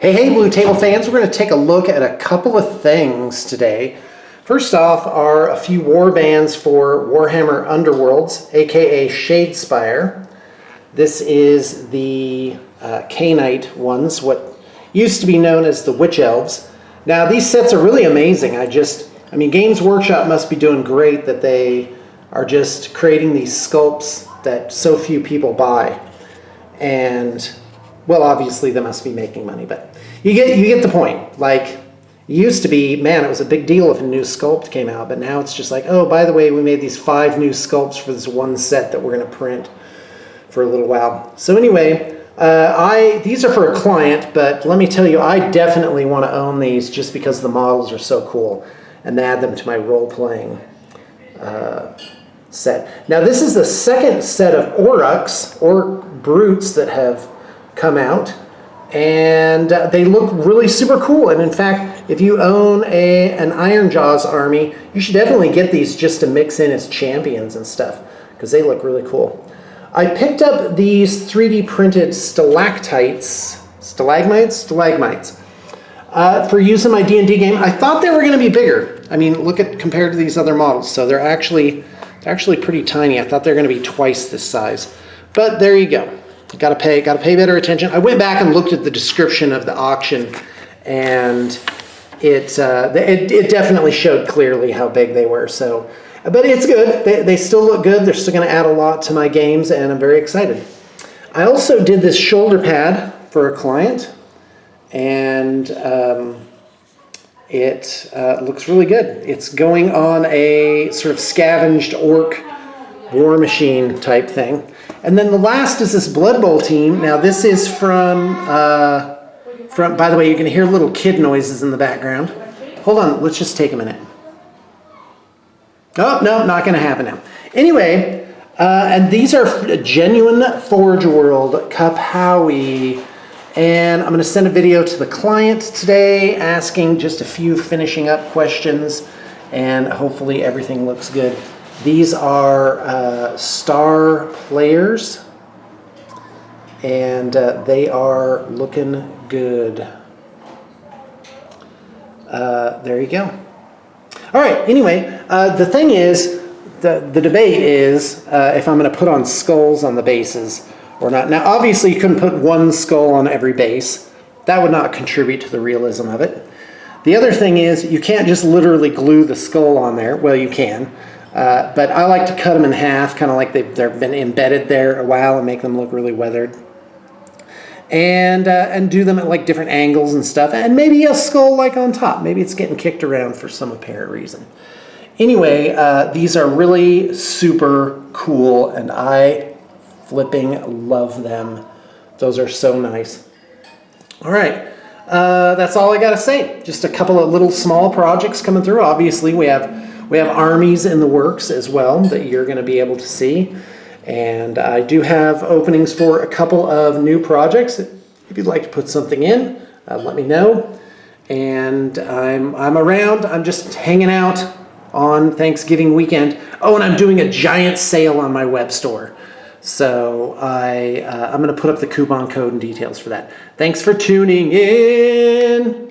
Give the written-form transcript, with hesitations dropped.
Hey, Blue Table fans, we're going to take a look at a couple of things today. First off are a few war bands for Warhammer Underworlds, aka Shadespire. This is the K-Knight ones, what used to be known as the Witch Elves. Now these sets are really amazing. I mean, Games Workshop must be doing great that they are just creating these sculpts that so few people buy. And well, obviously they must be making money, but you get the point. Like, it used to be, man, it was a big deal if a new sculpt came out, but now it's just like, oh, by the way, we made these 5 new sculpts for this one set that we're going to print for a little while. So anyway, these are for a client, but let me tell you, I definitely want to own these just because the models are so cool and add them to my role-playing set. Now this is the second set of Orcs, or Brutes, that have come out, and they look really super cool. And in fact, if you own an Ironjawz army, you should definitely get these just to mix in as champions and stuff, because they look really cool. I picked up these 3D printed stalactites, stalagmites, for use in my D&D game. I thought they were going to be bigger. I mean, look at compared to these other models. So they're actually pretty tiny. I thought they were going to be twice this size, but there you go. Got to pay better attention. I went back and looked at the description of the auction, and it definitely showed clearly how big they were. So, but it's good. They still look good. They're still going to add a lot to my games, and I'm very excited. I also did this shoulder pad for a client, and it looks really good. It's going on a sort of scavenged orc war machine type thing. And then the last is this Blood Bowl team. Now this is from by the way, you can hear little kid noises in the background. Hold on, let's just take a minute. Oh, no, not going to happen now. Anyway, and these are genuine Forge World Cup Howie. And I'm going to send a video to the client today asking just a few finishing up questions, and hopefully everything looks good. These are star players, and they are looking good. There you go. All right, anyway, the thing is, the debate is if I'm going to put on skulls on the bases or not. Now, obviously, you couldn't put one skull on every base. That would not contribute to the realism of it. The other thing is, you can't just literally glue the skull on there. Well, you can. But I like to cut them in half, kind of like they've been embedded there a while, and make them look really weathered. And do them at like different angles and stuff. And maybe a skull like on top. Maybe it's getting kicked around for some apparent reason. Anyway, these are really super cool, and I flipping love them. Those are so nice. All right. That's all I got to say. Just a couple of little small projects coming through. Obviously, we have armies in the works as well that you're going to be able to see. And I do have openings for a couple of new projects. If you'd like to put something in, let me know. And I'm around. I'm just hanging out on Thanksgiving weekend. Oh, and I'm doing a giant sale on my web store. So I'm going to put up the coupon code and details for that. Thanks for tuning in.